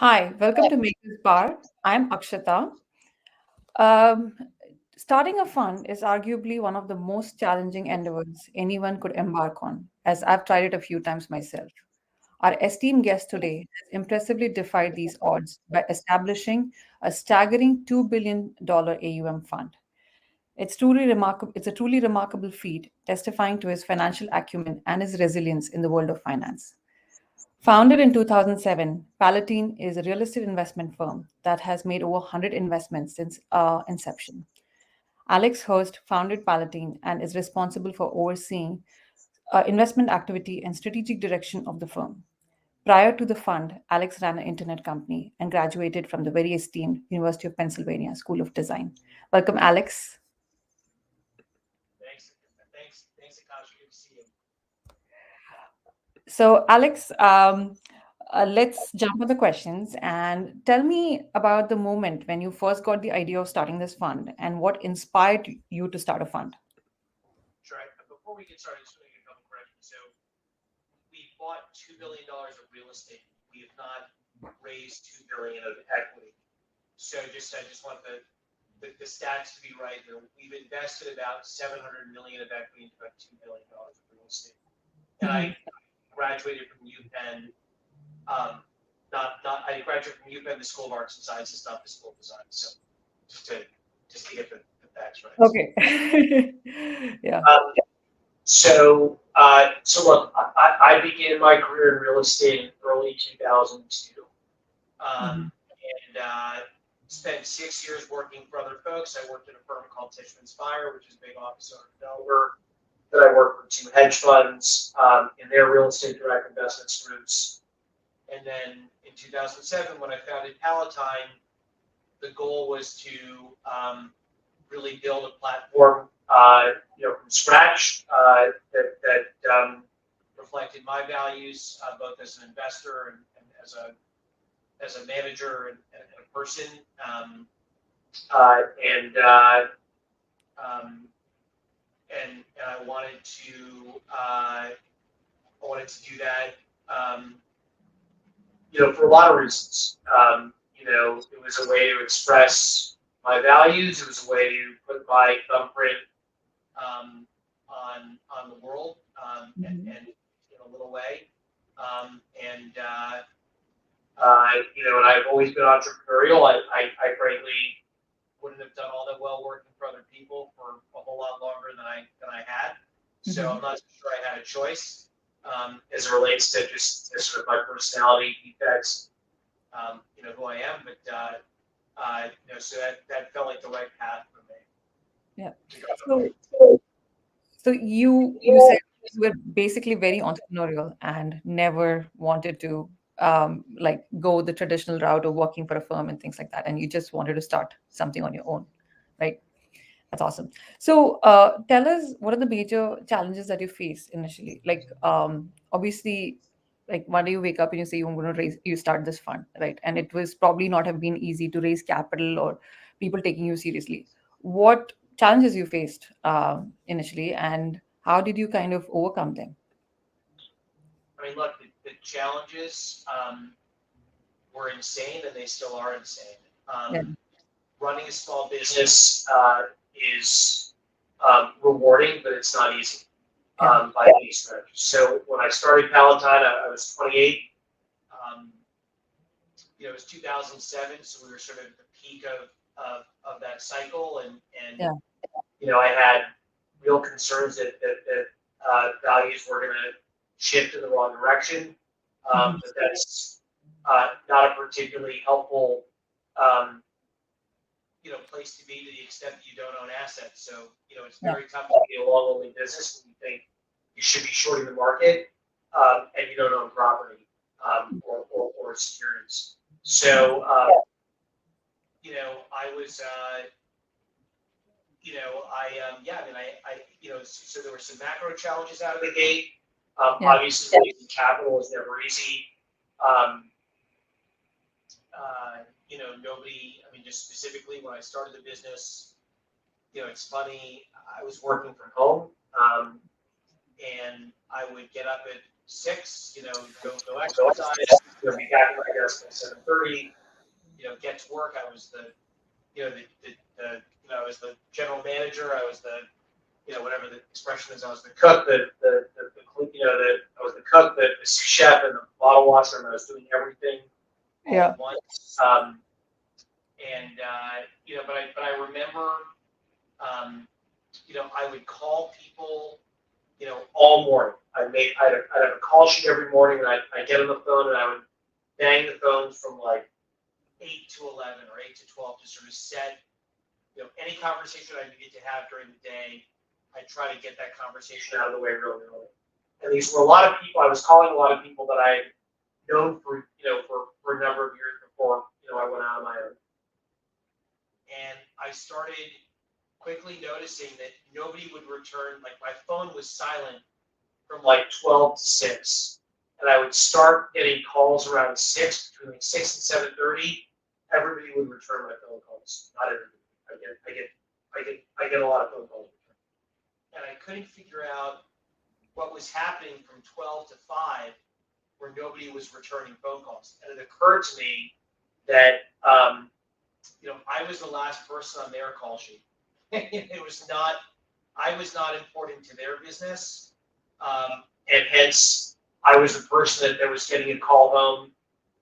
Hi, welcome to Make This Bar. I'm Akshata. Um, Starting a fund is arguably one of the most challenging endeavors anyone could embark on, as I've tried it a few times myself. Our esteemed guest today has impressively defied these odds by establishing a staggering $2 billion AUM fund. It's a truly remarkable feat, testifying to his financial acumen and his resilience in the world of finance. Founded in 2007, Palatine is a real estate investment firm that has made over 100 investments since inception. Alex Hurst founded Palatine and is responsible for overseeing investment activity and strategic direction of the firm. Prior to the fund, Alex ran an internet company and graduated from the very esteemed University of Pennsylvania School of Design. Welcome, Alex. Thanks, Akash. Good to see you. So, Alex, let's jump on the questions and tell me about the moment when you first got the idea of starting this fund and what inspired you to start a fund. Sure. Before we get started, just want to make a couple corrections. So we bought $2 billion of real estate. We have not raised $2 billion of equity. So I just want the stats to be right here. We've invested about 700 million of equity into about $2 billion of real estate. And Mhm. I graduated from UPenn. Not I graduated from UPenn, the School of Arts and Sciences, not the School of Design. So just to get the facts right. Okay. Yeah. Um, so look, I began my career in real estate in early 2002, Mhm. and spent 6 years working for other folks. I worked at a firm called Tishman Speyer, which is a big office owner developer. Then I worked with two hedge funds in their real estate direct investments groups. And then in 2007, when I founded Palatine, the goal was to really build a platform, from scratch that reflected my values, both as an investor and as a manager and a person. And um, and I wanted to do that, for a lot of reasons. It was a way to express my values. It was a way to put my thumbprint on the world, Mhm. and in a little way. And I've always been entrepreneurial. I frankly wouldn't have done all that well working for other people for a whole lot longer than I had. So Mhm. I'm not sure I had a choice, as it relates to just sort of my personality defects, who I am. But so that felt like the right path for me Yeah. to go So, down. so you said you were basically very entrepreneurial and never wanted to like go the traditional route of working for a firm and things like that, and you just wanted to start something on your own, right? That's awesome. So, tell us what are the major challenges that you face initially? Like, obviously, like one day you wake up and you say you're going to you start this fund, right? And it was probably not have been easy to raise capital or people taking you seriously. What challenges you faced initially, and how did you kind of overcome them? I mean, look, the challenges were insane, and they still are insane. Yeah. Running a small business is rewarding, but it's not easy, Yeah. by any stretch. So when I started Palatine, I was 28. Um, it was 2007, so we were sort of at the peak of that cycle, and Yeah. I had real concerns that values were going to shift in the wrong direction. Mhm. But that's not a particularly helpful um, place to be to the extent that you don't own assets. So, it's Yeah. very tough to be a long only business when you think you should be shorting the market, and you don't own property, or securities. So, I was, yeah, I mean, so there were some macro challenges out of the gate. Yeah. Obviously, raising capital is never easy. Um, Nobody, I mean, just specifically when I started the business, it's funny. I was working from home, and I would get up at 6, go exercise, be back at my desk by 7:30, get to work. I was I was the general manager. I was the, whatever the expression is. I was the cook, I was the cook, the chef, and the bottle washer, and I was doing everything all Yeah. at once. But I remember, I would call people, all morning. I'd have a call sheet every morning, and I'd get on the phone, and I would bang the phone from like 8 to 11 or 8 to 12 to sort of set, any conversation I needed to have during the day. I try to get that conversation out of the way really early. And these were a lot of people. I was calling a lot of people that I had known for a number of years before, I went out on my own. And I started quickly noticing that nobody would return. Like, my phone was silent from like 12 to 6. And I would start getting calls around 6, between like 6 and 7:30. Everybody would return my phone calls. Not everybody. I get a lot of phone calls. And I couldn't figure out what was happening from 12 to 5 where nobody was returning phone calls. And it occurred to me that, I was the last person on their call sheet. I was not important to their business. And hence, I was the person that was getting a call home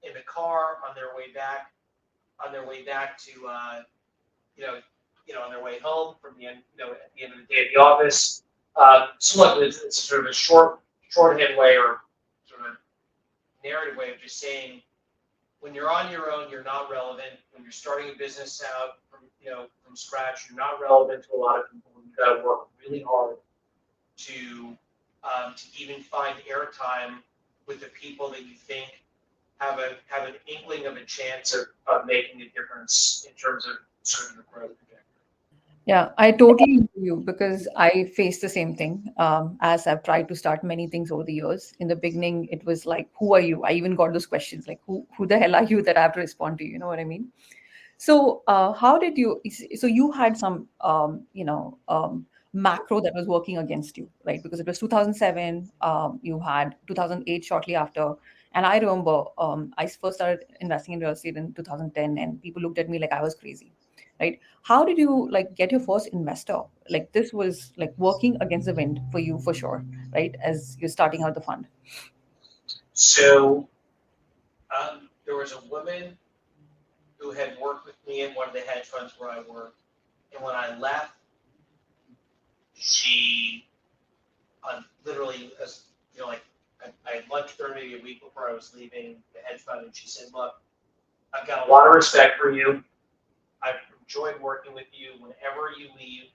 in the car on their way back to, on their way home from the end, at the end of the day at the office. So look, it's sort of a shorthand way, or sort of a narrative way of just saying, when you're on your own, you're not relevant. When you're starting a business out from scratch, you're not relevant to a lot of people. You've got to work really hard to even find airtime with the people that you think have an inkling of a chance of making a difference in terms of sort of the growth trajectory. Yeah, I totally agree with you because I faced the same thing as I've tried to start many things over the years. In the beginning, it was like, "Who are you?" I even got those questions like, "Who the hell are you that I have to respond to?" You know what I mean? So, how did you? So you had some, macro that was working against you, right? Because it was 2007. You had 2008 shortly after, and I remember I first started investing in real estate in 2010, and people looked at me like I was crazy, right? How did you like get your first investor? Like this was like working against the wind for you for sure, right? As you're starting out the fund. So there was a woman who had worked with me in one of the hedge funds where I worked, and when I left, she literally, like I had lunch with her maybe a week before I was leaving the hedge fund, and she said, "Look, I've got a lot of respect for you. I've enjoyed working with you. Whenever you leave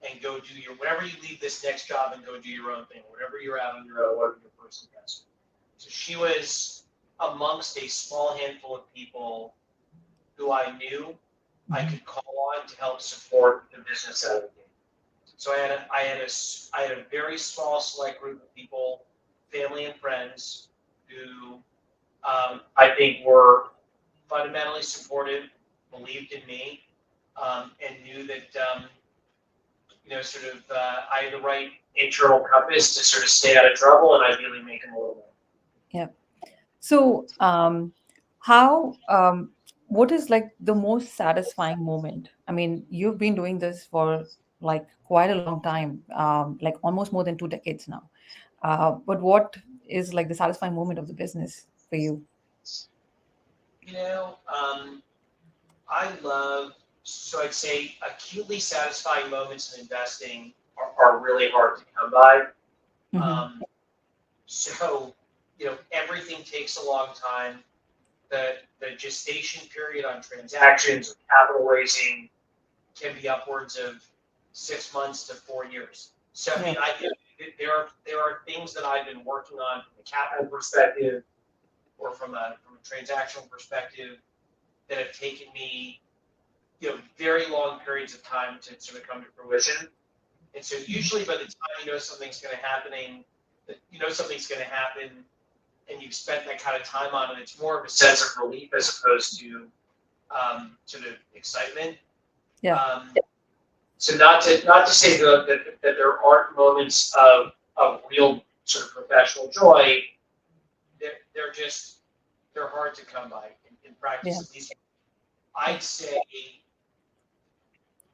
and go do whenever you leave this next job and go do your own thing, whenever you're out on your own, whatever your first investment." So she was amongst a small handful of people who I knew I could call on to help support the business out of the gate. So I had a very small select group of people, family and friends, who I think were fundamentally supportive, believed in me, and knew that I had the right internal compass to sort of stay out of trouble and ideally make them a little more. Yeah. So, how, what is like the most satisfying moment? I mean, you've been doing this for like quite a long time, like almost more than 2 decades now. But what is like the satisfying moment of the business for you? I love, so I'd say acutely satisfying moments in investing are really hard to come by. Hmm. Um, so, everything takes a long time. The gestation period on transactions or capital raising can be upwards of 6 months to 4 years. So, I Yeah. mean, I think there are things that I've been working on from a capital perspective or from a transactional perspective that have taken me, very long periods of time to sort of come to fruition. And so usually by the time something's going to happen, and you've spent that kind of time on it, it's more of a sense of relief as opposed to sort of excitement. Yeah. Um, so not to say that there aren't moments of real sort of professional joy, they're hard to come by in Yeah. practice. At least I'd say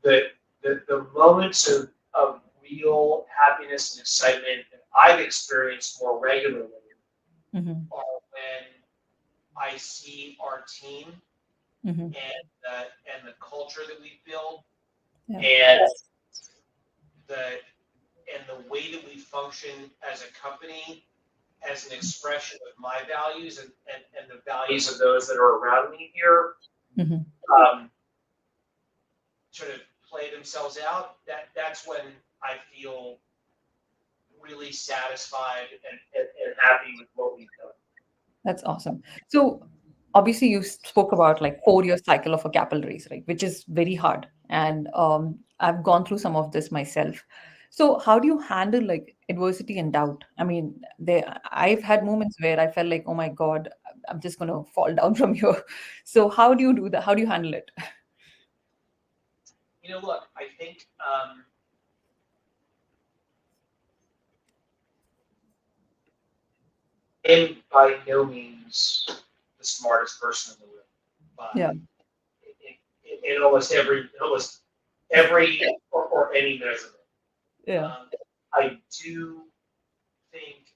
that the moments of real happiness and excitement that I've experienced more regularly Mm-hmm. are when I see our team Mm-hmm. and the culture that we build Yeah. and the the way that we function as a company as an expression of my values and the values of those that are around me here, Mm-hmm. um, sort of play themselves out, that's when I feel really satisfied and happy with what we've done. That's awesome. So obviously you spoke about like 4 year cycle of a capital raise, right? Which is very hard. And I've gone through some of this myself. So how do you handle like adversity and doubt? I mean, I've had moments where I felt like, oh my God, I'm just gonna fall down from here. So how do you do that? How do you handle it? Look, I think I'm by no means the smartest person in the room, Yeah. but in almost every or any measurement. Yeah. Um, I do think,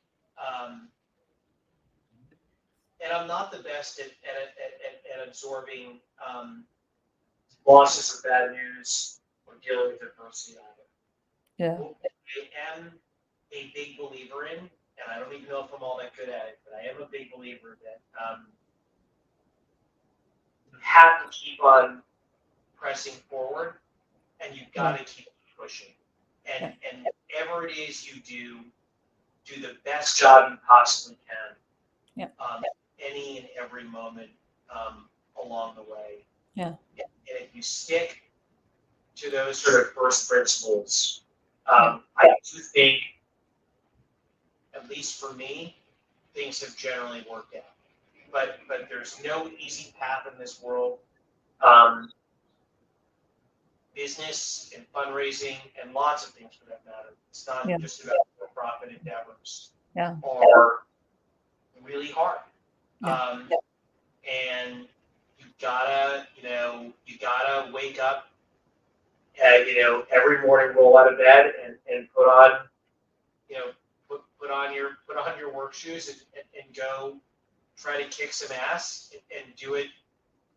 and I'm not the best at absorbing losses or bad news or dealing with adversity either. Yeah. What I am a big believer in, and I don't even know if I'm all that good at it, but I am a big believer that you have to keep on pressing forward, and you've Yeah. got to keep pushing. Yeah. And whatever it is you do the best job you possibly can. Yeah. Any and every moment along the way. Yeah. And if you stick to those sort of first principles, Yeah. I do think, at least for me, things have generally worked out. But there's no easy path in this world. Um, Business and fundraising and lots of things for that matter. It's Yeah. not just about for-profit endeavors. Yeah. Are really hard. Yeah. And you gotta wake up, every morning, roll out of bed and put on, put on your work shoes and go try to kick some ass and do it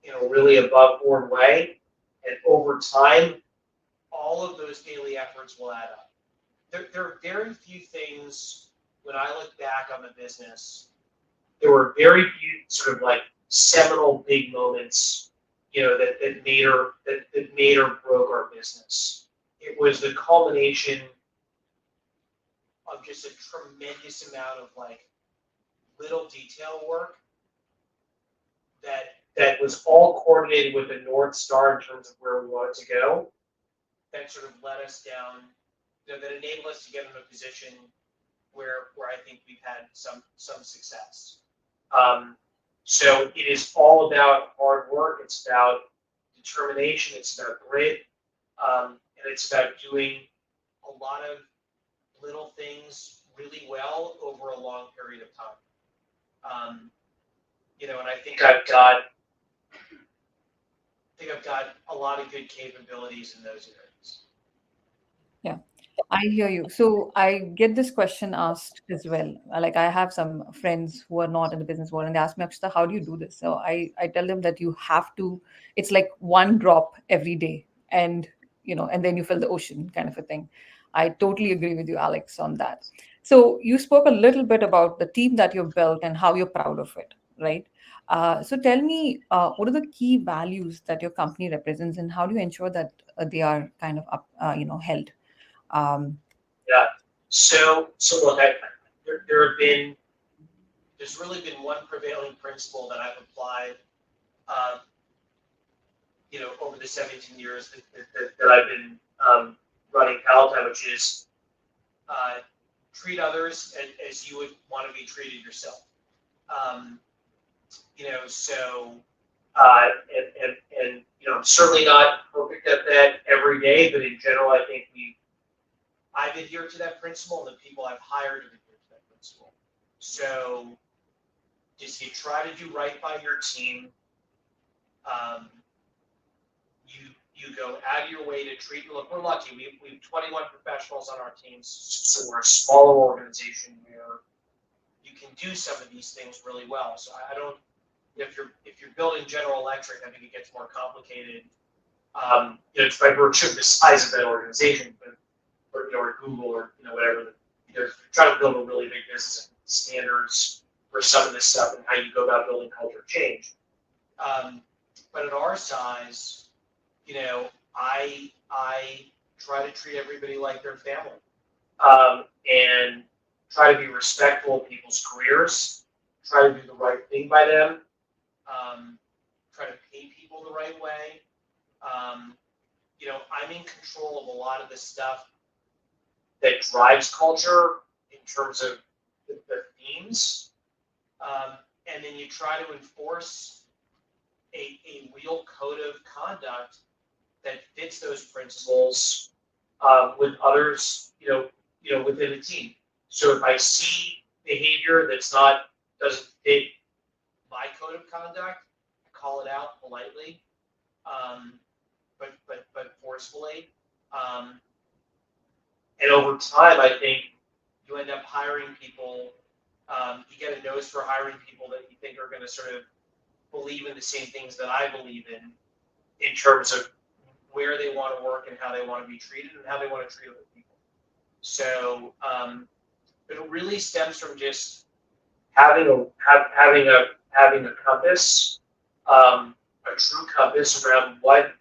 in a really above board way. And over time, all of those daily efforts will add up. There are very few things when I look back on the business. There were very few sort of like seminal big moments, that made or broke our business. It was the culmination of just a tremendous amount of like little detail work that was all coordinated with a North Star in terms of where we wanted to go. That sort of led us down, that enabled us to get in a position where I think we've had some success. So it is all about hard work. It's about determination. It's about grit, and it's about doing a lot of little things really well over a long period of time. And I think I've got a lot of good capabilities in those areas. Yeah, I hear you. So I get this question asked as well. Like I have some friends who are not in the business world and they ask me, Akshita, how do you do this? So I tell them that you have to, it's like one drop every day and and then you fill the ocean kind of a thing. I totally agree with you, Alex, on that. So you spoke a little bit about the team that you've built and how you're proud of it, right? So tell me, what are the key values that your company represents and how do you ensure that they are kind of held? Um, Yeah. So look, there's really been one prevailing principle that I've applied, um, over the 17 years that I've been running Palatine, which is uh, treat others as you would want to be treated yourself. Um, so I'm certainly not perfect at that every day, but in general, I think I've adhered to that principle, and the people I've hired have adhered to that principle. So just you try to do right by your team. Um, you go out of your way to treat. Look, we're lucky. We have 21 professionals on our teams, so we're a smaller organization where you can do some of these things really well. So I don't. If you're building General Electric, I think it gets more complicated. It's by virtue of the size of that organization, but or Google or whatever. You're trying to build a really big business and standards for some of this stuff and how you go about building culture change. But at our size, I try to treat everybody like their family, and try to be respectful of people's careers. Try to do the right thing by them. Try to pay people the right way. I'm in control of a lot of the stuff that drives culture in terms of the themes. And then you try to enforce a real code of conduct that fits those principles with others, within a team. So if I see behavior doesn't fit my code of conduct, I call it out politely, but forcefully. And over time, I think you end up hiring people. You get a nose for hiring people that you think are going to sort of believe in the same things that I believe in terms of where they want to work and how they want to be treated and how they want to treat other people. So it really stems from just having a compass, a true compass around what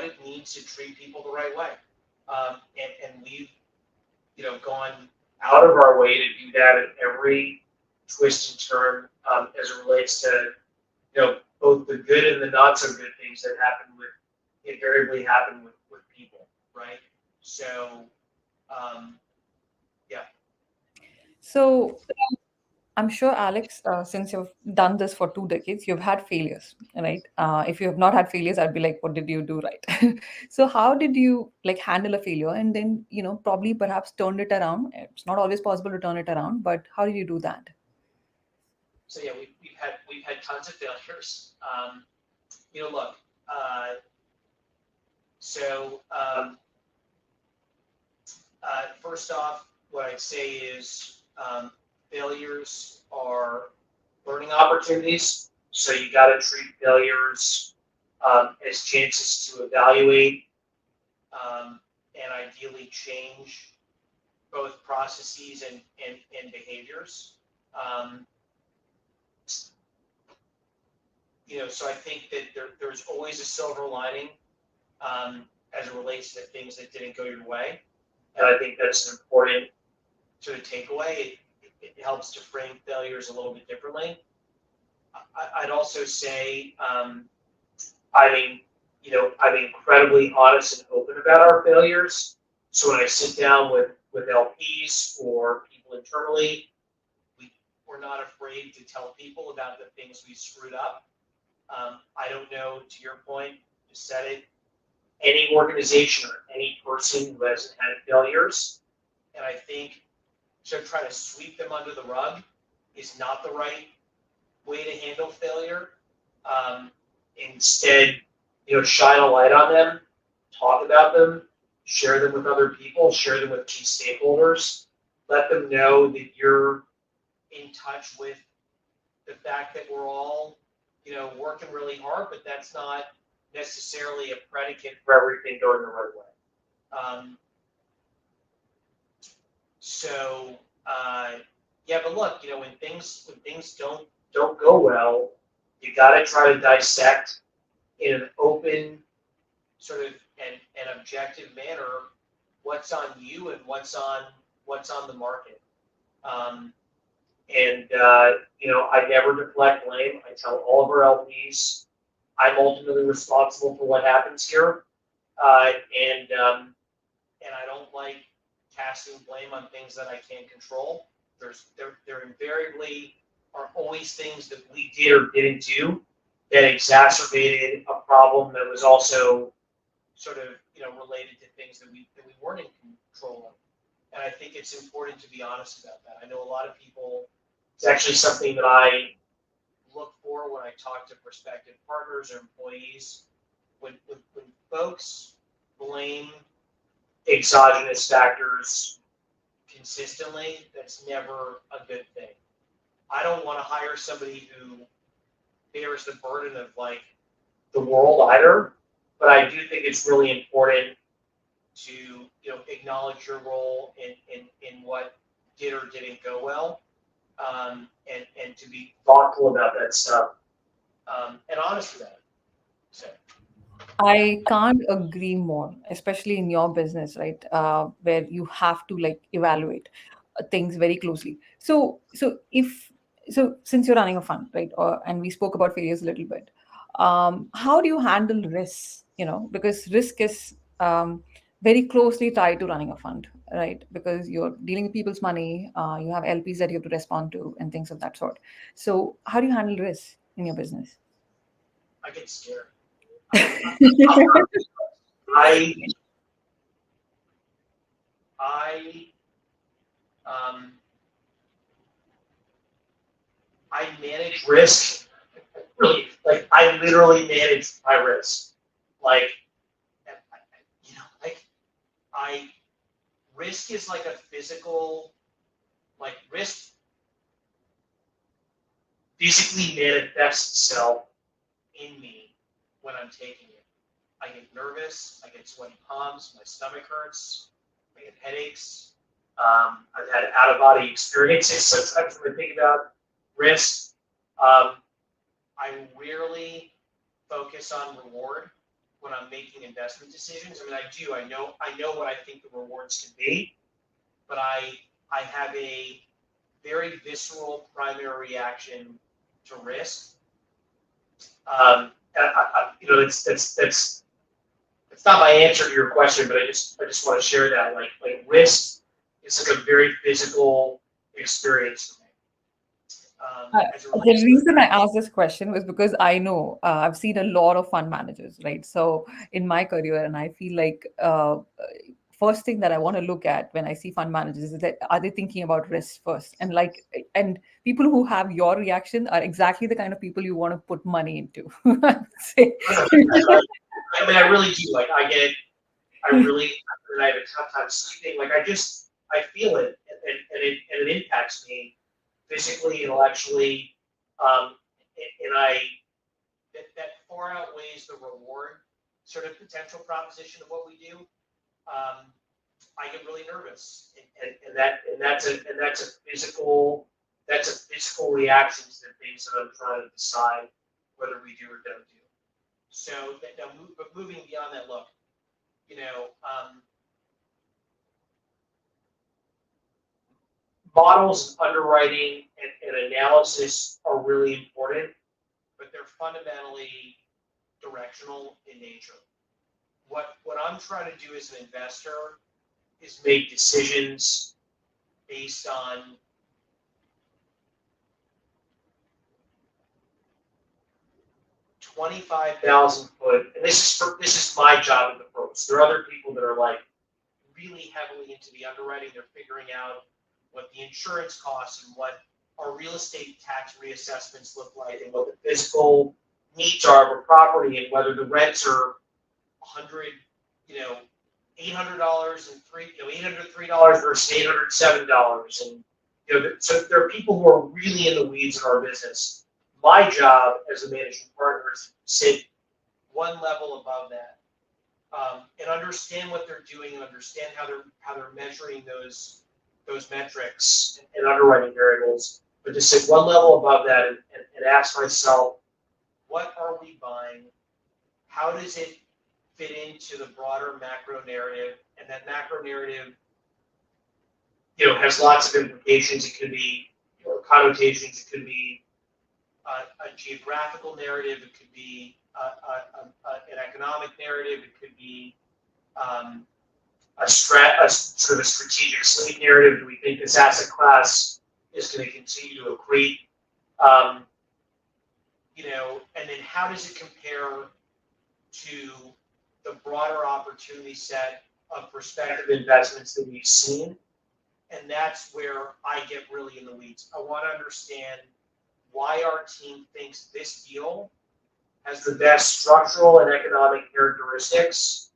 it needs to treat people the right way. And we've gone out of our way to do that at every twist and turn, as it relates to both the good and the not so good things that invariably happen with people, right? So yeah. So I'm sure, Alex, since you've done this for 2 decades, you've had failures, right? If you have not had failures, I'd be like, what did you do right? So how did you like handle a failure and then, probably perhaps turned it around? It's not always possible to turn it around, but how did you do that? So yeah, we've had tons of failures. Look. So first off, what I'd say is failures are learning opportunities. So you got to treat failures as chances to evaluate and ideally change both processes and behaviors. So I think that there's always a silver lining as it relates to things that didn't go your way. And I think that's an important sort of takeaway. It helps to frame failures a little bit differently. I'd also say, I'm incredibly honest and open about our failures. So when I sit down with LPs or people internally, we're not afraid to tell people about the things we screwed up. I don't know, to your point, you said it, any organization or any person who has had failures, and I think to try to sweep them under the rug is not the right way to handle failure. Instead, shine a light on them, talk about them, share them with other people, share them with key stakeholders, let them know that you're in touch with the fact that we're all, working really hard, but that's not necessarily a predicate for everything going the right way. Yeah, but look, when things don't go well, you got to try to dissect in an open, sort of an objective manner what's on you and what's on the market. I never deflect blame. I tell all of our LPs I'm ultimately responsible for what happens here, and I don't like casting blame on things that I can't control. There invariably are always things that we did or didn't do that exacerbated a problem that was also sort of related to things that we weren't in control And I think it's important to be honest about that. I know a lot of people, it's actually something that I look for when I talk to prospective partners or employees. When folks blame exogenous factors consistently, that's never a good thing. I don't want to hire somebody who bears the burden of like the world either, but I do think it's really important to acknowledge your role in what did or didn't go well, and to be thoughtful about that stuff, and honest about it. So I can't agree more, especially in your business, right? Where you have to like evaluate things very closely. So since you're running a fund, right? And we spoke about failures a little bit. How do you handle risks? Because risk is very closely tied to running a fund, right? Because you're dealing with people's money, you have LPs that you have to respond to, and things of that sort. So how do you handle risk in your business? I get scared. I I um, I manage risk really, like I literally manage my risk, like like I risk is like a physical, like risk physically manifests itself in me when I'm taking it. I get nervous, I get sweaty palms, my stomach hurts, I get headaches. I've had out of body experiences sometimes when I think about risk. Um, I rarely focus on reward when I'm making investment decisions. I mean, I do. I know what I think the rewards can be, but I have a very visceral primary reaction to risk. It's not my answer to your question, but I just want to share that like risk is like a very physical experience for me, as it The relates to reason I asked this question was because I know I've seen a lot of fund managers, right? So in my career, and I feel like first thing that I want to look at when I see fund managers is that are they thinking about risk first? And people who have your reaction are exactly the kind of people you want to put money into. I would say. I mean, I really do. Like, I really, and I have a tough time sleeping. Like, I feel it, and it impacts me physically, intellectually, and that far outweighs the reward sort of potential proposition of what we do. Um, I get really nervous, and that's a physical reaction to the things that I'm trying to decide whether we do or don't do. So now, but moving beyond that, look, models, underwriting, and analysis are really important, but they're fundamentally directional in nature. What I'm trying to do as an investor is make decisions based on 25,000 foot, and this is my job in the pros. There are other people that are like really heavily into the underwriting. They're figuring out what the insurance costs and what our real estate tax reassessments look like and what the physical needs are of a property and whether the rents are 100, $800 and $803 versus $807, and so there are people who are really in the weeds in our business. My job as a managing partner is to sit one level above that, and understand what they're doing and understand how they're measuring those metrics and underwriting variables, but to sit one level above that and ask myself, what are we buying? How does it fit into the broader macro narrative? And that macro narrative, has lots of implications. It could be connotations. It could be a geographical narrative. It could be an economic narrative. It could be a sort of a strategic sleep narrative. Do we think this asset class is going to continue to accrete? Um, and then how does it compare to the broader opportunity set of prospective investments that we've seen? And that's where I get really in the weeds. I want to understand why our team thinks this deal has the best structural and economic characteristics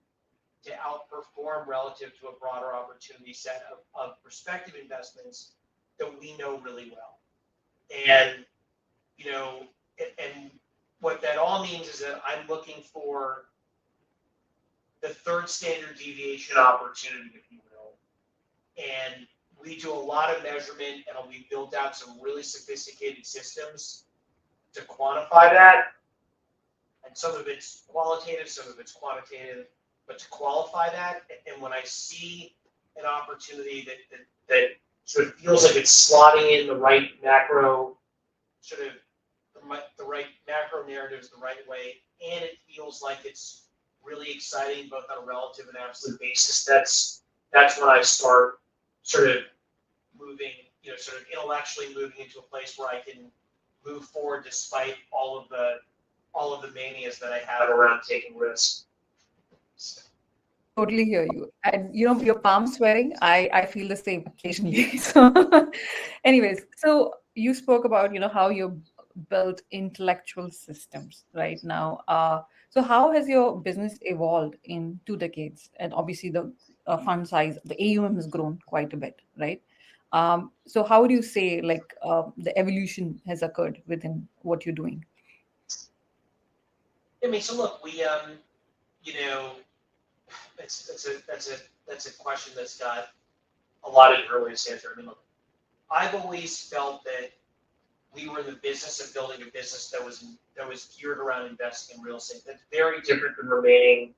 to outperform relative to a broader opportunity set of prospective investments that we know really well. And, you know, and what that all means is that I'm looking for the third standard deviation opportunity, if you will. And we do a lot of measurement, and we built out some really sophisticated systems to quantify that. And some of it's qualitative, some of it's quantitative, but to qualify that, and when I see an opportunity that sort of feels like it's slotting in the right macro, sort of the right macro narratives the right way, and it feels like it's really exciting both on a relative and absolute basis, that's when I start sort of moving, sort of intellectually moving into a place where I can move forward despite all of the manias that I have around taking risks. Totally hear you. And your palm sweating, I feel the same occasionally. So anyways, so you spoke about, how you built intellectual systems right now. So how has your business evolved in 2 decades? And obviously the fund size, the AUM has grown quite a bit, right? So how would you say like the evolution has occurred within what you're doing? I mean, so look, we you know, that's a question that's got a lot of different ways to answer. I mean, look, I've always felt that we were in the business of building a business that was geared around investing in real estate. That's very different than remaining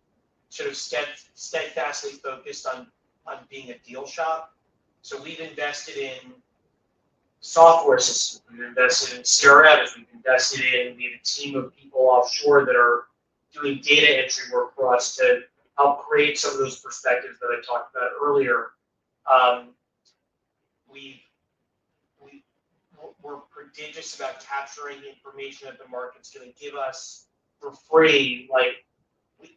sort of steadfastly focused on being a deal shop. So we've invested in software systems, we've invested in CRMs, we have a team of people offshore that are doing data entry work for us to help create some of those perspectives that I talked about earlier. Um, we we're prodigious about capturing information that the market's going to give us for free. Like,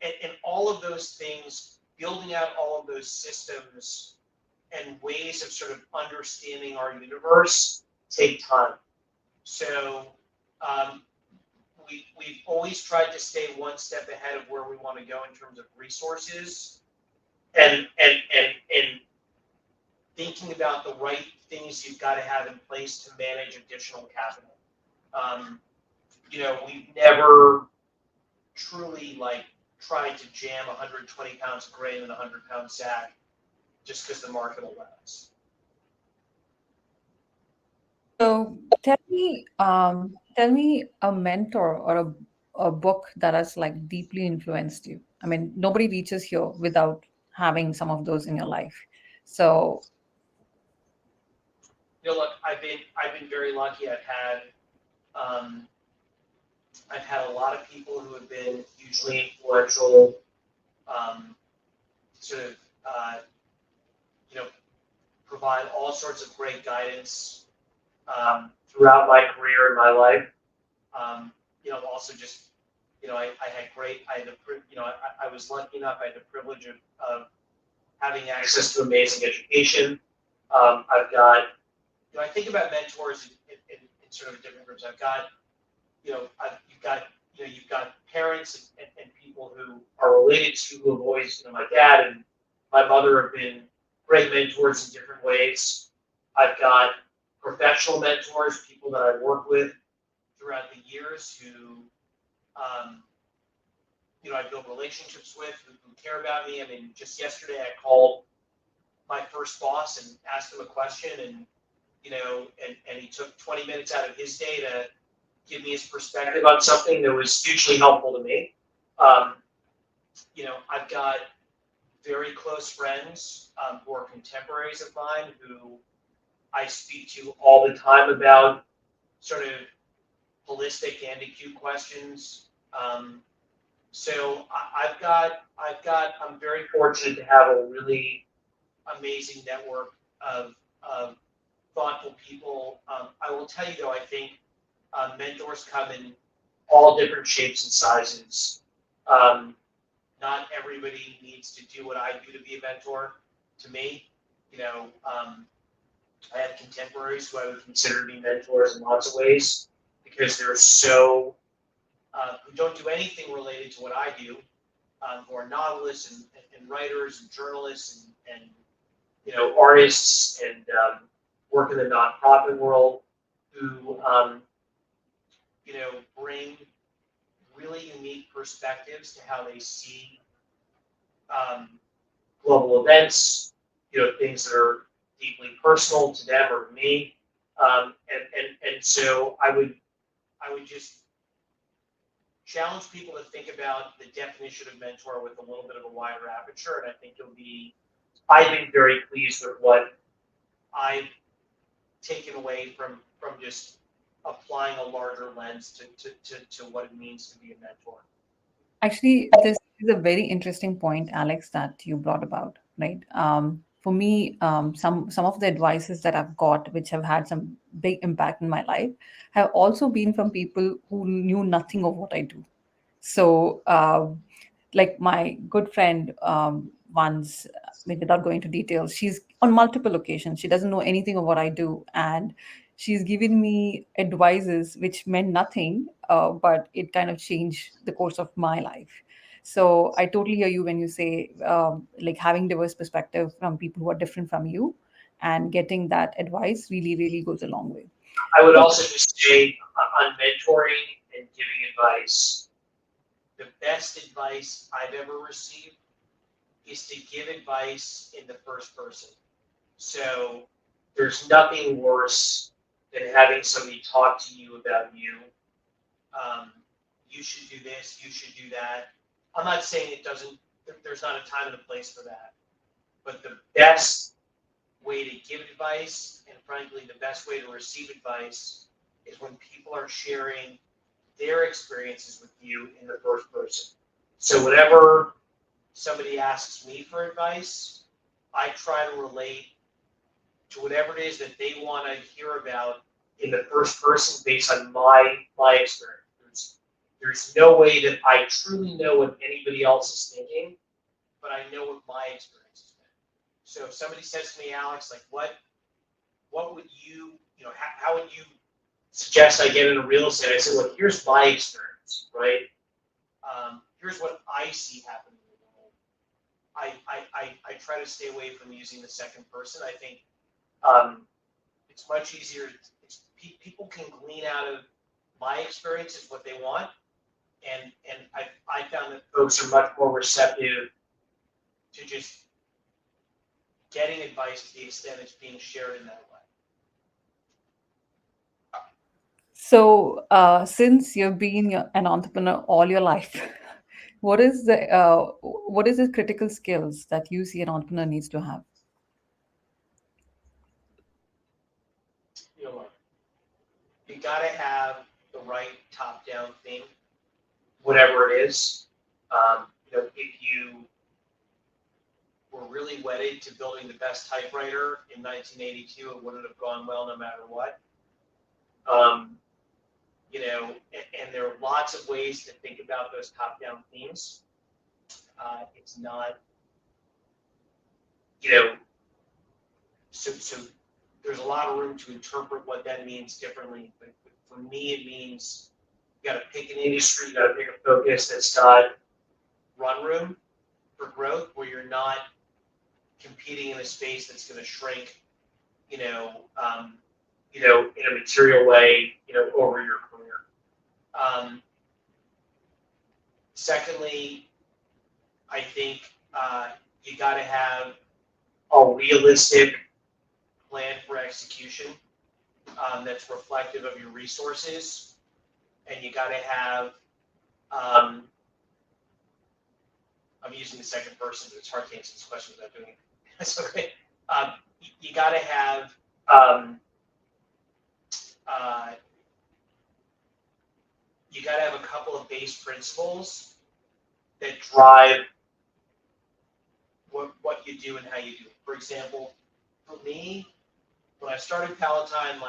and all of those things, building out all of those systems and ways of sort of understanding our universe take time. So we've always tried to stay one step ahead of where we want to go in terms of resources and thinking about the right things you've got to have in place to manage additional capital. We've never truly tried to jam 120 pounds of grain in a 100-pound sack just because the market will let us. So tell me a mentor or a book that has like deeply influenced you. I mean, nobody reaches here without having some of those in your life. So Look, I've been very lucky. Um, I've had a lot of people who have been hugely influential, sort of, you know, provide all sorts of great guidance throughout my career and my life. Also just, I was lucky enough. I had the privilege of having access to amazing education. I've got, I think about mentors in sort of different groups. I've got, you've got parents and people who are related to who have always, my dad and my mother have been great mentors in different ways. I've got professional mentors, people that I work with throughout the years who, I build relationships with, who care about me. I mean, just yesterday I called my first boss and asked him a question, and he took 20 minutes out of his day to give me his perspective on something that was hugely helpful to me. I've got very close friends who are contemporaries of mine who I speak to all the time about sort of holistic and acute questions. I'm very fortunate to have a really amazing network of thoughtful people. I will tell you though, I think mentors come in all different shapes and sizes. Not everybody needs to do what I do to be a mentor to me. I have contemporaries who I would consider to be mentors in lots of ways because they're so who don't do anything related to what I do, who are novelists and writers and journalists and artists and work in the nonprofit world who bring really unique perspectives to how they see um, global events, things that are deeply personal to them or to me. And so I would just challenge people to think about the definition of mentor with a little bit of a wider aperture, and I think you'll be, I've been very pleased with what I've taken away from just applying a larger lens to what it means to be a mentor. Actually, this is a very interesting point, Alex, that you brought about, right? For me, some of the advices that I've got, which have had some big impact in my life, have also been from people who knew nothing of what I do. So, like my good friend once, without going into details, she's on multiple occasions. She doesn't know anything of what I do, and she's given me advices which meant nothing, but it kind of changed the course of my life. So I totally hear you when you say like having diverse perspective from people who are different from you, and getting that advice really, really goes a long way. I would So also just say on mentoring and giving advice, the best advice I've ever received is to give advice in the first person. So there's nothing worse than having somebody talk to you about you. Um, you should do this, you should do that. I'm not saying it doesn't, there's not a time and a place for that. But the best way to give advice, and frankly, the best way to receive advice, is when people are sharing their experiences with you in the first person. So whenever somebody asks me for advice, I try to relate to whatever it is that they want to hear about in the first person based on my experience. There's no way that I truly know what anybody else is thinking, but I know what my experience has been. So if somebody says to me, Alex, like what would how would you suggest I get into real estate? I said, look, here's my experience, right? Here's what I see happening in the world. I try to stay away from using the second person. I think it's much easier. People can glean out of my experiences what they want, and I found that folks are much more receptive to just getting advice to the extent it's being shared in that way. So, since you've been an entrepreneur all your life, what is the critical skills that you see an entrepreneur needs to have? You know what? You got to have the right top-down theme, whatever it is. If you were really wedded to building the best typewriter in 1982, it wouldn't have gone well no matter what. Um, and there are lots of ways to think about those top-down themes. It's not, you know, so there's a lot of room to interpret what that means differently. But for me, it means you got to pick an industry, you got to pick a focus that's got run room for growth, where you're not competing in a space that's going to shrink, in a material way, over your career. Secondly, I think you got to have a realistic plan for execution that's reflective of your resources, and you got to have. I'm using the second person, but it's hard to answer this question without doing it. That's okay. You got to have. Uh, you got to have a couple of base principles that drive what you do and how you do it. For example, for me, when I started Palatine,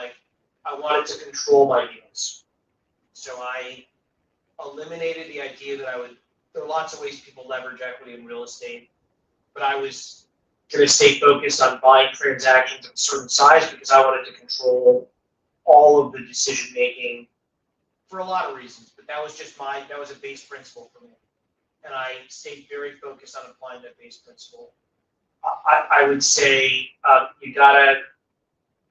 I wanted to control my deals. So I eliminated the idea that there are lots of ways people leverage equity in real estate, but I was going to stay focused on buying transactions of a certain size because I wanted to control all of the decision making for a lot of reasons. But that was just that was a base principle for me. And I stayed very focused on applying that base principle. I would say you gotta,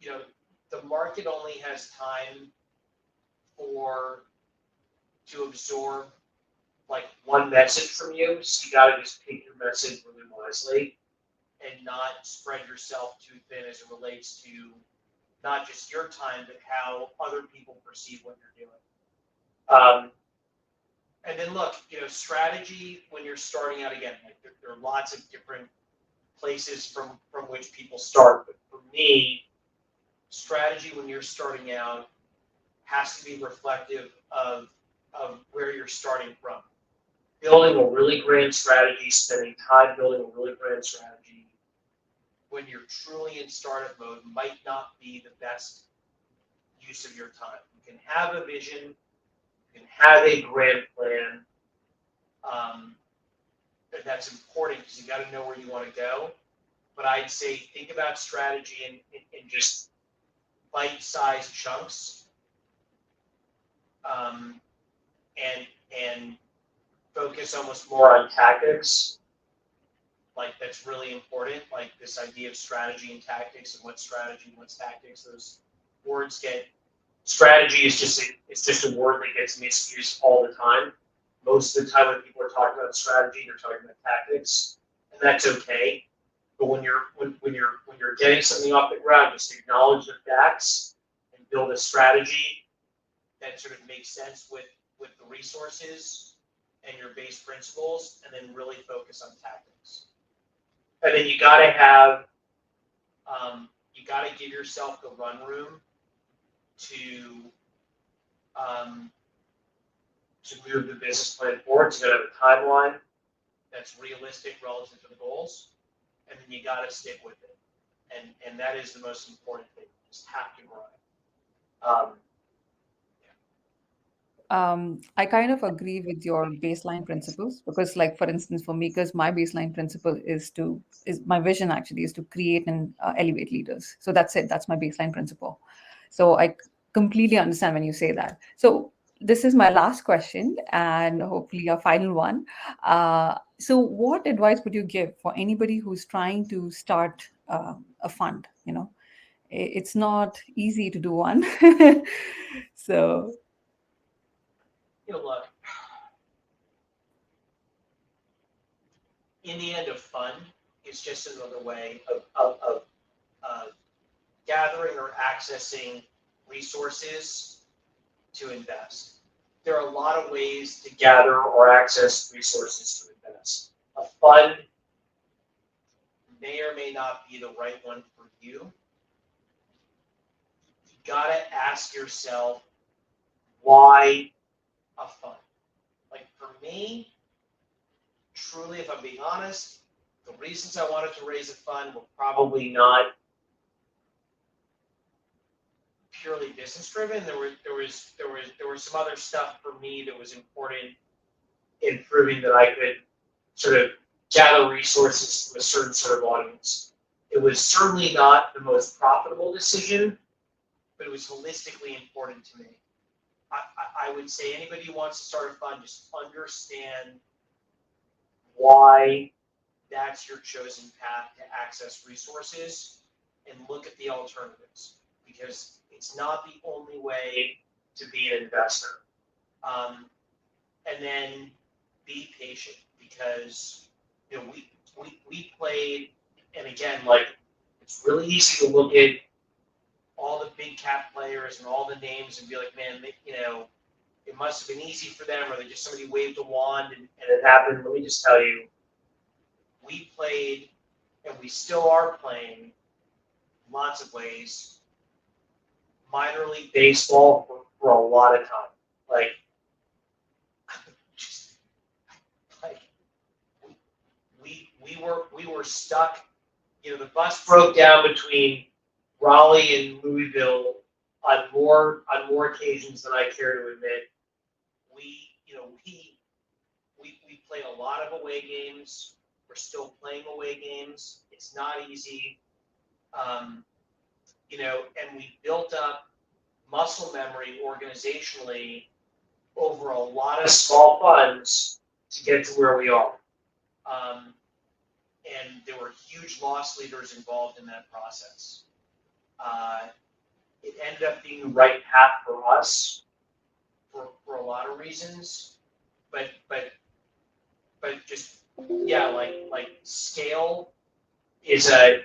the market only has time to absorb like one message from you, so you gotta just pick your message really wisely and not spread yourself too thin as it relates to not just your time, but how other people perceive what you're doing. And then look, strategy when you're starting out again, like there are lots of different places from which people start. But for me, strategy when you're starting out has to be reflective of where you're starting from. Building a really grand strategy, spending time building a really grand strategy when you're truly in startup mode might not be the best use of your time. You can have a vision, you can have a grand plan. That's important because you got to know where you want to go. But I'd say think about strategy in just bite-sized chunks, and focus almost more on tactics. Like that's really important. Like this idea of strategy and tactics, and what's strategy, what's tactics. Those words strategy is just a word that gets misused all the time. Most of the time when people are talking about strategy, they're talking about tactics, and that's okay. But when you're getting something off the ground, just acknowledge the facts and build a strategy that sort of makes sense with the resources and your base principles, and then really focus on tactics. And then you got to give yourself the run room to move the business plan forward. So you got to have a timeline that's realistic relative to the goals, and then you got to stick with it. And that is the most important thing. You just have to grind. I kind of agree with your baseline principles because, like for instance, for me, because my baseline principle is my vision actually is to create and elevate leaders. So that's it. That's my baseline principle. So I completely understand when you say that. So this is my last question and hopefully a final one. So what advice would you give for anybody who's trying to start a fund? It's not easy to do one. So. Look, in the end, a fund is just another way of gathering or accessing resources to invest. There are a lot of ways to gather or access resources to invest. A fund may or may not be the right one for you. You gotta ask yourself, why a fund? Like for me, truly, if I'm being honest, the reasons I wanted to raise a fund were probably not purely business driven. There was some other stuff for me that was important in proving that I could sort of gather resources from a certain sort of audience. It was certainly not the most profitable decision, but it was holistically important to me. I would say anybody who wants to start a fund, just understand why that's your chosen path to access resources and look at the alternatives, because it's not the only way to be an investor. And then be patient, because we played, and again, like it's really easy to look at all the big cap players and all the names and be like, man, it must have been easy for them, or they just somebody waved a wand and it happened. Let me just tell you, we played, and we still are playing, lots of ways, minor league baseball for a lot of time. Like, just like we were stuck. The bus broke down between Raleigh and Louisville on more occasions than I care to admit. We played a lot of away games. We're still playing away games. It's not easy. Um, and we built up muscle memory organizationally over a lot of small funds to get to where we are. Um, and there were huge loss leaders involved in that process. Uh, it ended up being the right path for us for a lot of reasons, but just yeah, like scale is a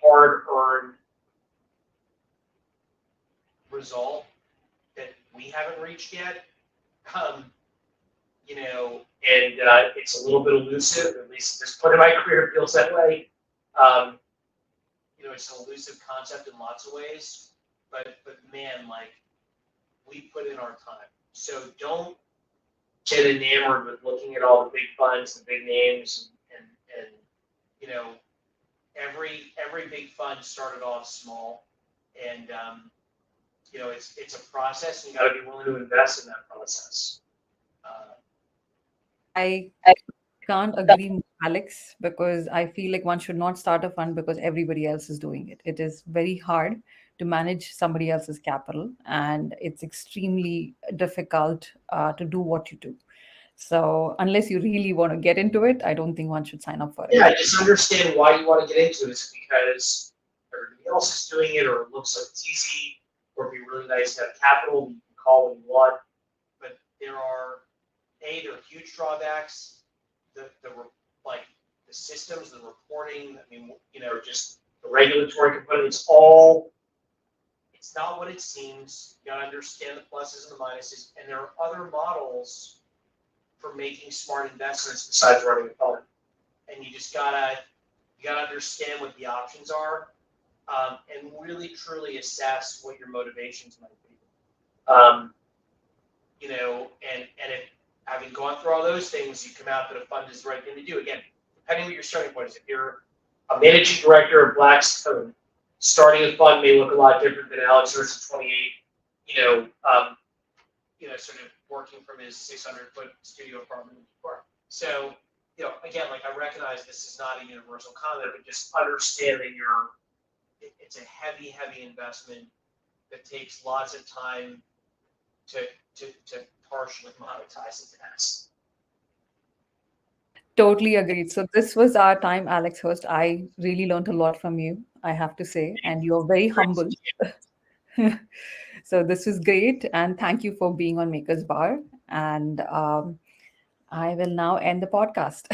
hard earned result that we haven't reached yet. Um, and it's a little bit elusive. At least at this point in my career, it feels that way. Um, it's an elusive concept in lots of ways, but man, like we put in our time. So don't get enamored with looking at all the big funds, the big names, and you know every big fund started off small, and it's a process, and you got to be willing to invest in that process. Uh, I can't agree more, Alex, because I feel like one should not start a fund because everybody else is doing it. It is very hard to manage somebody else's capital, and it's extremely difficult to do what you do. So, unless you really want to get into it, I don't think one should sign up for yeah, it. just understand why you want to get into it. It's because everybody else is doing it, or it looks like it's easy, or it'd be really nice to have capital. You can call when you want, but there are there are huge drawbacks. Like the systems, the reporting. I mean, just the regulatory component. It's not what it seems. You gotta understand the pluses and the minuses, and there are other models for making smart investments besides running a fund. And you gotta understand what the options are, and really truly assess what your motivations might be. Um, and if having gone through all those things, you come out that a fund is the right thing to do. Again, depending on what your starting point is. If you're a managing director of Blackstone, starting a fund may look a lot different than Alex Hurst at 28. Sort of working from his 600-foot studio apartment in New York. So, again, like I recognize this is not a universal comment, but just understand that it's a heavy, heavy investment that takes lots of time to to partially monetize it as. Totally agreed. So, this was our time, Alex Hurst. I really learned a lot from you, I have to say, and you're very humble. So, this was great. And thank you for being on Maker's Bar. And I will now end the podcast.